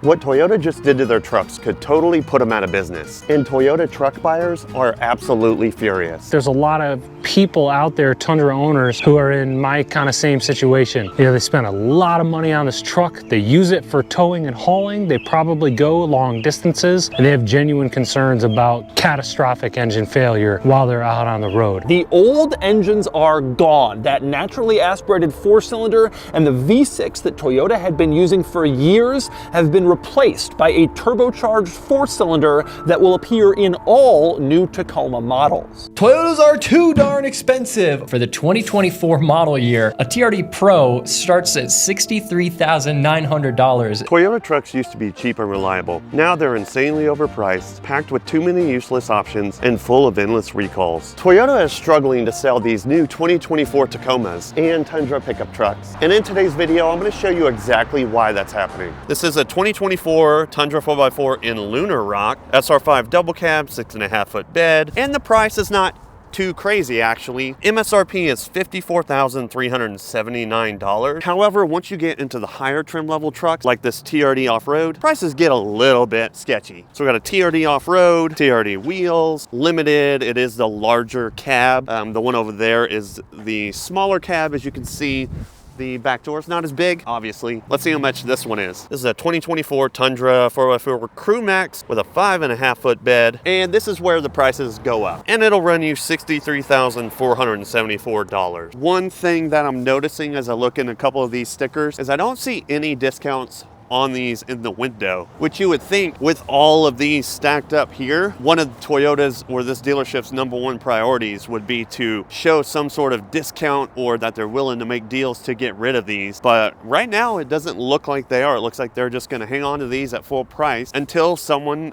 What Toyota just did to their trucks could totally put them out of business, and Toyota truck buyers are absolutely furious. There's a lot of people out there, Tundra owners, who are in my kind of same situation. You know, they spend a lot of money on this truck, they use it for towing and hauling, they probably go long distances, and they have genuine concerns about catastrophic engine failure while they're out on the road. The old engines are gone. That naturally aspirated 4-cylinder and the V6 that Toyota had been using for years have been replaced by a turbocharged 4-cylinder that will appear in all new Tacoma models. Toyotas are too darn expensive. For the 2024 model year, a TRD Pro starts at $63,900. Toyota trucks used to be cheap and reliable. Now they're insanely overpriced, packed with too many useless options, and full of endless recalls. Toyota is struggling to sell these new 2024 Tacomas and Tundra pickup trucks. And in today's video, I'm going to show you exactly why that's happening. This is a 2024 Tundra 4x4 in Lunar Rock, SR5 double cab, 6.5-foot bed, and the price is not too crazy actually. MSRP is $54,379. However, once you get into the higher trim level trucks like this TRD off-road, prices get a little bit sketchy. So we got a TRD off-road, TRD wheels, limited. It is the larger cab. The one over there is the smaller cab. As you can see, the back door is not as big, obviously. Let's see how much this one is. This is a 2024 Tundra 4x4 Crew Max with a 5.5-foot bed, and this is where the prices go up. And it'll run you $63,474. One thing that I'm noticing as I look in a couple of these stickers is I don't see any discounts on these in the window, which you would think with all of these stacked up here, one of Toyota's or this dealership's #1 priorities would be to show some sort of discount or that they're willing to make deals to get rid of these. But right now it doesn't look like they are. It looks like they're just going to hang on to these at full price until someone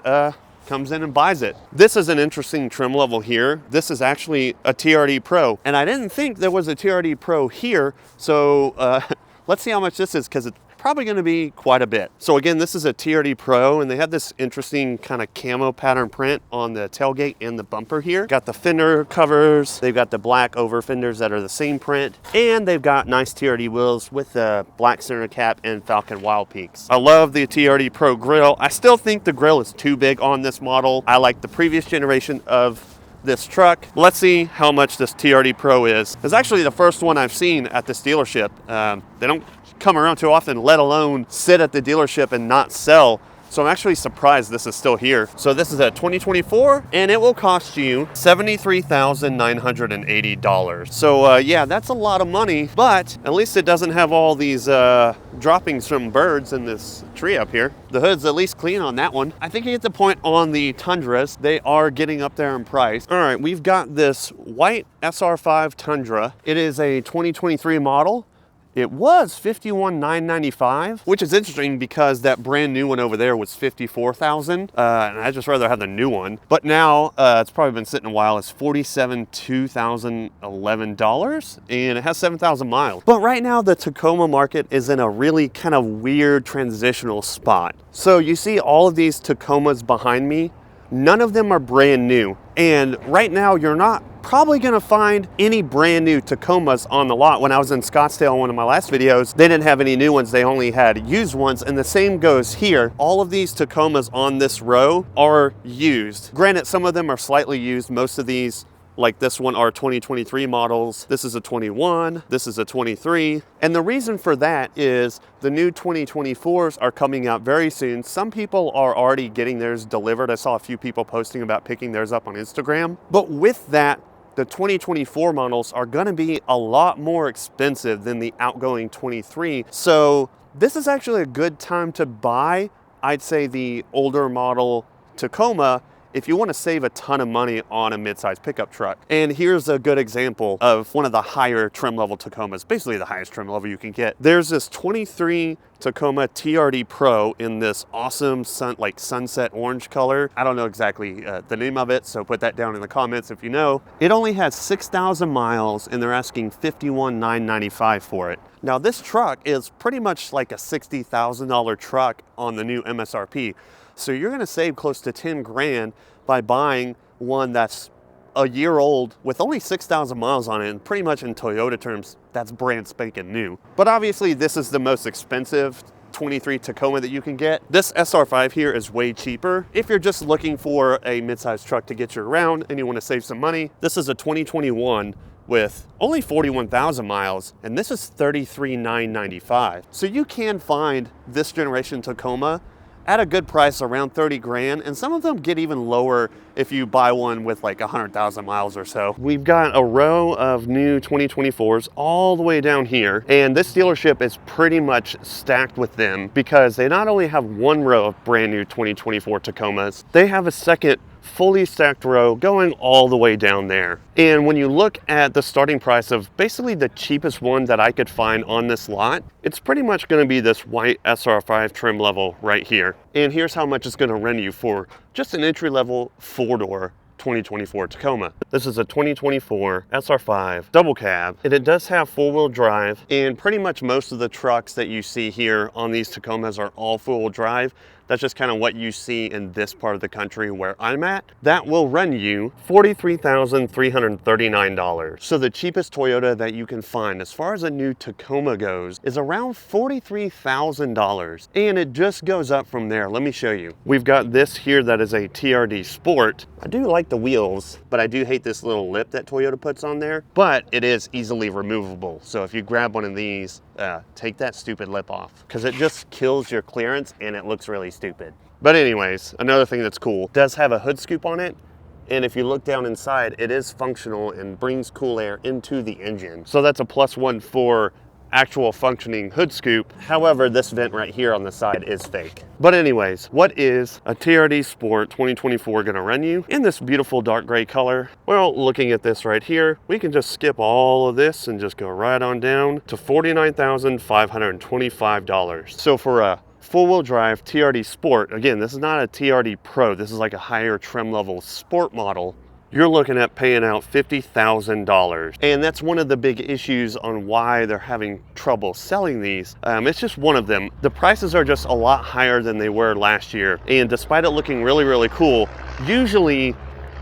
comes in and buys it. This is an interesting trim level here. This is actually a TRD Pro, and I didn't think there was a TRD Pro here. So let's see how much this is, because it's probably going to be quite a bit. So again, this is a TRD Pro, and they have this interesting kind of camo pattern print on the tailgate and the bumper here. Got the fender covers, they've got the black over fenders that are the same print, and they've got nice TRD wheels with the black center cap and Falcon Wild Peaks. I love the TRD Pro grille. I still think the grille is too big on this model. I like the previous generation of this truck. Let's see how much this TRD Pro is. It's actually the first one I've seen at this dealership. They don't come around too often, let alone sit at the dealership and not sell. So I'm actually surprised this is still here. So this is a 2024, and it will cost you $73,980. So yeah, that's a lot of money, but at least it doesn't have all these droppings from birds in this tree up here. The hood's at least clean on that one. I think you get the point on the Tundras. They are getting up there in price. All right, we've got this white SR5 Tundra. It is a 2023 model. It was $51,995, which is interesting because that brand new one over there was $54,000, and I'd just rather have the new one. But now it's probably been sitting a while. It's $47,211, and it has 7,000 miles. But right now the Tacoma market is in a really kind of weird transitional spot. So you see all of these Tacomas behind me. None of them are brand new, and right now you're not probably gonna find any brand new Tacomas on the lot. When I was in Scottsdale in one of my last videos, they didn't have any new ones, they only had used ones, and the same goes here. All of these Tacomas on this row are used. Granted, some of them are slightly used. Most of these, like this one, are 2023 models. This is a 21, this is a 23. And the reason for that is the new 2024s are coming out very soon. Some people are already getting theirs delivered. I saw a few people posting about picking theirs up on Instagram. But with that, the 2024 models are gonna be a lot more expensive than the outgoing 23. So this is actually a good time to buy, I'd say, the older model Tacoma if you want to save a ton of money on a midsize pickup truck. And here's a good example of one of the higher trim level Tacomas, basically the highest trim level you can get. There's this 23 Tacoma TRD Pro in this awesome sunset orange color. I don't know exactly the name of it, so put that down in the comments if you know. It only has 6,000 miles, and they're asking $51,995 for it. Now this truck is pretty much like a $60,000 truck on the new MSRP. So you're gonna save close to 10 grand by buying one that's a year old with only 6,000 miles on it, and pretty much in Toyota terms, that's brand spanking new. But obviously this is the most expensive 23 Tacoma that you can get. This SR5 here is way cheaper. If you're just looking for a midsize truck to get you around and you want to save some money, this is a 2021 with only 41,000 miles, and this is $33,995. So you can find this generation Tacoma at a good price, around 30 grand, and some of them get even lower if you buy one with like 100,000 miles or so. We've got a row of new 2024s all the way down here, and this dealership is pretty much stacked with them because they not only have one row of brand new 2024 Tacomas, they have a second fully stacked row going all the way down there. And when you look at the starting price of basically the cheapest one that I could find on this lot, it's pretty much going to be this white SR5 trim level right here. And here's how much it's going to rent you for just an entry-level four-door 2024 Tacoma. This is a 2024 SR5 double cab, and it does have four-wheel drive, and pretty much most of the trucks that you see here on these Tacomas are all four-wheel drive. That's just kind of what you see in this part of the country where I'm at. That will run you $43,339. So the cheapest Toyota that you can find as far as a new Tacoma goes is around $43,000. And it just goes up from there. Let me show you. We've got this here that is a TRD Sport. I do like the wheels, but I do hate this little lip that Toyota puts on there, but it is easily removable. So if you grab one of these, take that stupid lip off because it just kills your clearance and it looks really stupid. But anyways, another thing that's cool, it does have a hood scoop on it. And if you look down inside, it is functional and brings cool air into the engine. So that's a +1 for actual functioning hood scoop. However, this vent right here on the side is fake. But anyways, what is a TRD Sport 2024 gonna run you in this beautiful dark gray color? Well, looking at this right here, we can just skip all of this and just go right on down to $49,525. So for a four-wheel drive TRD Sport, again, this is not a TRD Pro, this is like a higher trim level sport model, you're looking at paying out $50,000. And that's one of the big issues on why they're having trouble selling these. It's just one of them. The prices are just a lot higher than they were last year. And despite it looking really, really cool, usually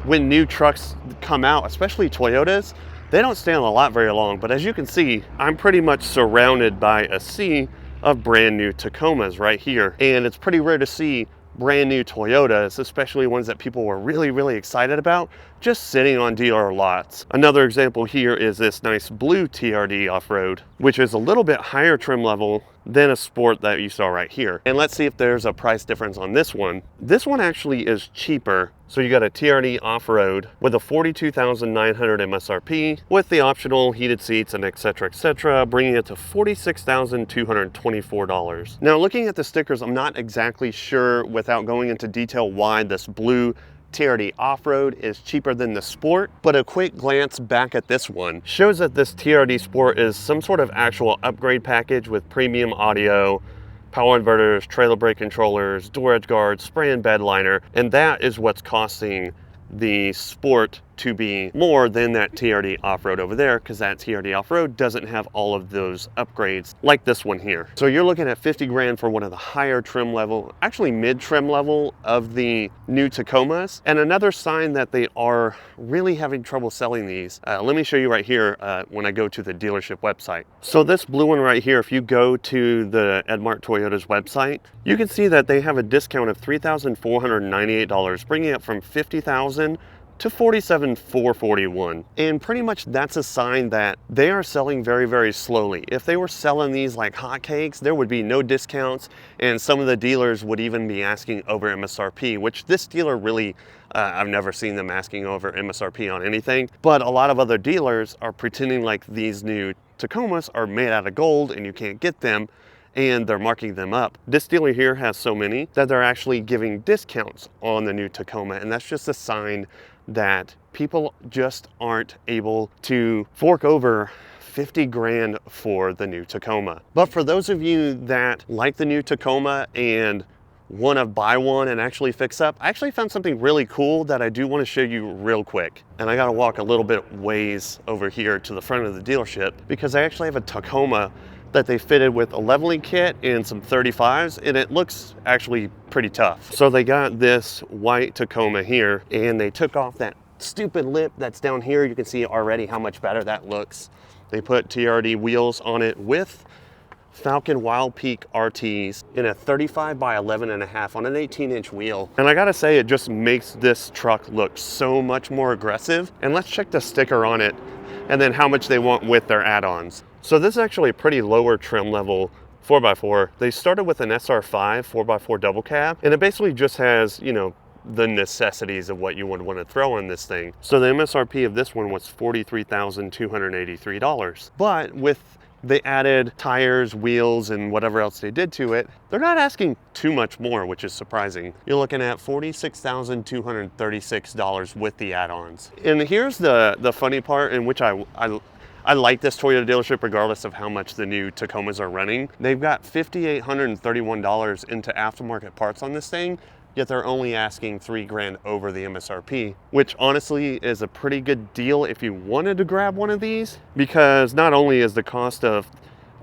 when new trucks come out, especially Toyotas, they don't stay on the lot very long. But as you can see, I'm pretty much surrounded by a sea of brand new Tacomas right here. And it's pretty rare to see brand new Toyotas, especially ones that people were really, really excited about, just sitting on dealer lots. Another example here is this nice blue TRD off-road, which is a little bit higher trim level than a Sport that you saw right here. And let's see if there's a price difference on this one. This one actually is cheaper. So you got a TRD off-road with a $42,900 MSRP with the optional heated seats and etc., bringing it to $46,224. Now looking at the stickers, I'm not exactly sure without going into detail why this blue TRD off-road is cheaper than the Sport, but a quick glance back at this one shows that this TRD Sport is some sort of actual upgrade package with premium audio, power inverters, trailer brake controllers, door edge guards, spray and bed liner, and that is what's costing the Sport to be more than that TRD off-road over there, because that TRD off-road doesn't have all of those upgrades like this one here. So you're looking at 50 grand for one of the higher trim level, actually mid trim level of the new Tacomas. And another sign that they are really having trouble selling these, let me show you right here when I go to the dealership website. So this blue one right here, if you go to the Edmart Toyota's website, you can see that they have a discount of $3,498, bringing it from $50,000 to $47,441. And pretty much that's a sign that they are selling very, very slowly. If they were selling these like hotcakes, there would be no discounts, and some of the dealers would even be asking over MSRP, which this dealer really, I've never seen them asking over MSRP on anything. But a lot of other dealers are pretending like these new Tacomas are made out of gold and you can't get them, and they're marking them up. This dealer here has so many that they're actually giving discounts on the new Tacoma, and that's just a sign that people just aren't able to fork over 50 grand for the new Tacoma. But for those of you that like the new Tacoma and want to buy one and actually fix up, I actually found something really cool that I do want to show you real quick. And I got to walk a little bit ways over here to the front of the dealership because I actually have a Tacoma that they fitted with a leveling kit and some 35s, and it looks actually pretty tough. So they got this white Tacoma here, and they took off that stupid lip that's down here. You can see already how much better that looks. They put TRD wheels on it with Falcon Wild Peak RTs in a 35 by 11.5 on an 18-inch wheel. And I gotta say, it just makes this truck look so much more aggressive. And let's check the sticker on it and then how much they want with their add-ons. So this is actually a pretty lower trim level 4x4. They started with an SR5 4x4 double cab, and it basically just has, you know, the necessities of what you would want to throw on this thing. So the MSRP of this one was $43,283. But with the added tires, wheels, and whatever else they did to it, they're not asking too much more, which is surprising. You're looking at $46,236 with the add-ons. And here's the funny part, in which I like this Toyota dealership regardless of how much the new Tacomas are running. They've got $5,831 into aftermarket parts on this thing, yet they're only asking $3 grand over the MSRP, which honestly is a pretty good deal if you wanted to grab one of these, because not only is the cost of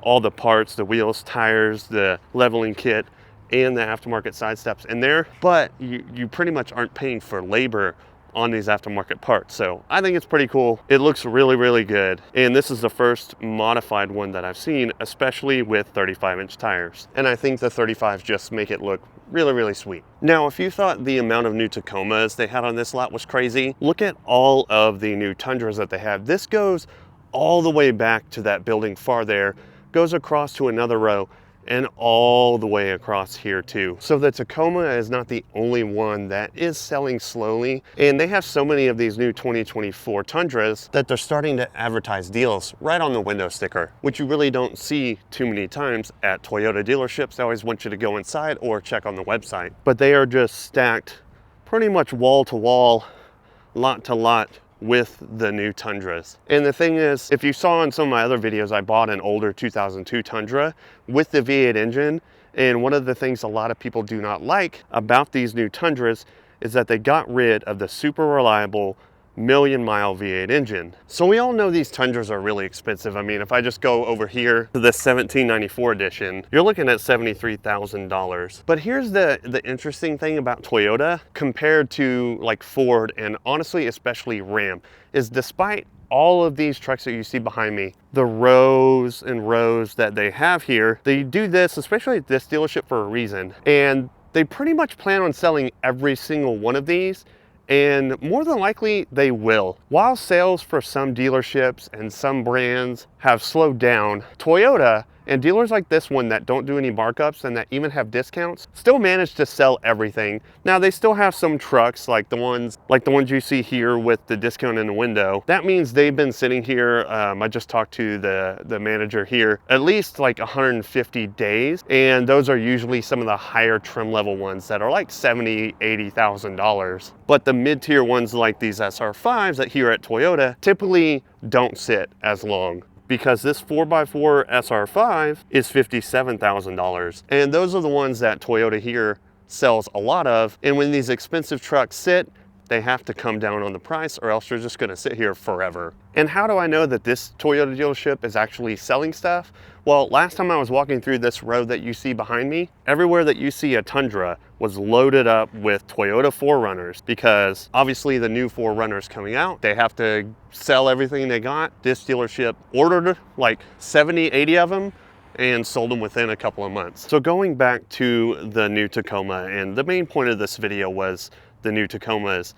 all the parts, the wheels, tires, the leveling kit, and the aftermarket side steps in there, but you pretty much aren't paying for labor on these aftermarket parts. So I think it's pretty cool. It looks really, really good. And this is the first modified one that I've seen, especially with 35-inch tires. And I think the 35s just make it look really, really sweet. Now, if you thought the amount of new Tacomas they had on this lot was crazy, look at all of the new Tundras that they have. This goes all the way back to that building far there, goes across to another row, and all the way across here too. So the Tacoma is not the only one that is selling slowly, and they have so many of these new 2024 Tundras that they're starting to advertise deals right on the window sticker, which you really don't see too many times at Toyota dealerships. They always want you to go inside or check on the website. But they are just stacked pretty much wall to wall, lot to lot, with the new Tundras. And the thing is, if you saw in some of my other videos, I bought an older 2002 Tundra with the V8 engine. And one of the things a lot of people do not like about these new Tundras is that they got rid of the super reliable million-mile V8 engine. So we all know these Tundras are really expensive. I mean, if I just go over here to the 1794 edition, you're looking at $73,000. But here's the interesting thing about Toyota compared to like Ford, and honestly, especially Ram, is despite all of these trucks that you see behind me, the rows and rows that they have here, they do this, especially at this dealership, for a reason. And they pretty much plan on selling every single one of these, and more than likely they will. While sales for some dealerships and some brands have slowed down, Toyota and dealers like this one that don't do any markups and that even have discounts still manage to sell everything. Now they still have some trucks like the ones you see here with the discount in the window. That means they've been sitting here. I just talked to the manager here, at least like 150 days. And those are usually some of the higher trim level ones that are like $70,000, $80,000. But the mid-tier ones like these SR5s that here at Toyota typically don't sit as long, because this 4x4 SR5 is $57,000. And those are the ones that Toyota here sells a lot of. And when these expensive trucks sit, they have to come down on the price, or else they're just gonna sit here forever. And how do I know that this Toyota dealership is actually selling stuff? Well, last time I was walking through this road that you see behind me, everywhere that you see a Tundra was loaded up with Toyota 4Runners, because obviously the new 4Runners coming out, they have to sell everything they got. This dealership ordered like 70, 80 of them and sold them within a couple of months. So going back to the new Tacoma, and the main point of this video was the new Tacomas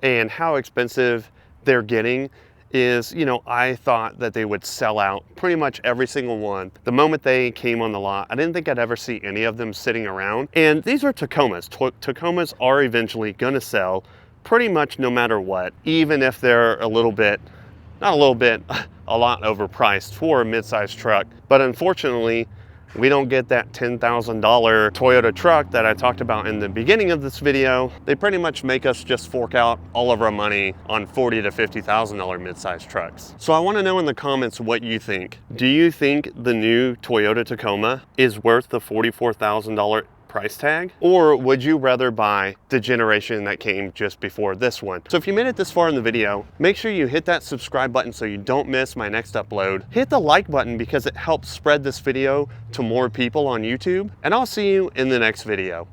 and how expensive they're getting, is, you know, I thought that they would sell out pretty much every single one the moment they came on the lot. I didn't think I'd ever see any of them sitting around. And these are Tacomas. Tacomas are eventually gonna sell pretty much no matter what, even if they're a little bit, not a little bit, a lot overpriced for a mid-size truck. But unfortunately, we don't get that $10,000 Toyota truck that I talked about in the beginning of this video. They pretty much make us just fork out all of our money on $40,000 to $50,000 mid-size trucks. So I want to know in the comments what you think. Do you think the new Toyota Tacoma is worth the $44,000 price tag? Or would you rather buy the generation that came just before this one? So if you made it this far in the video, make sure you hit that subscribe button so you don't miss my next upload. Hit the like button because it helps spread this video to more people on YouTube, and I'll see you in the next video.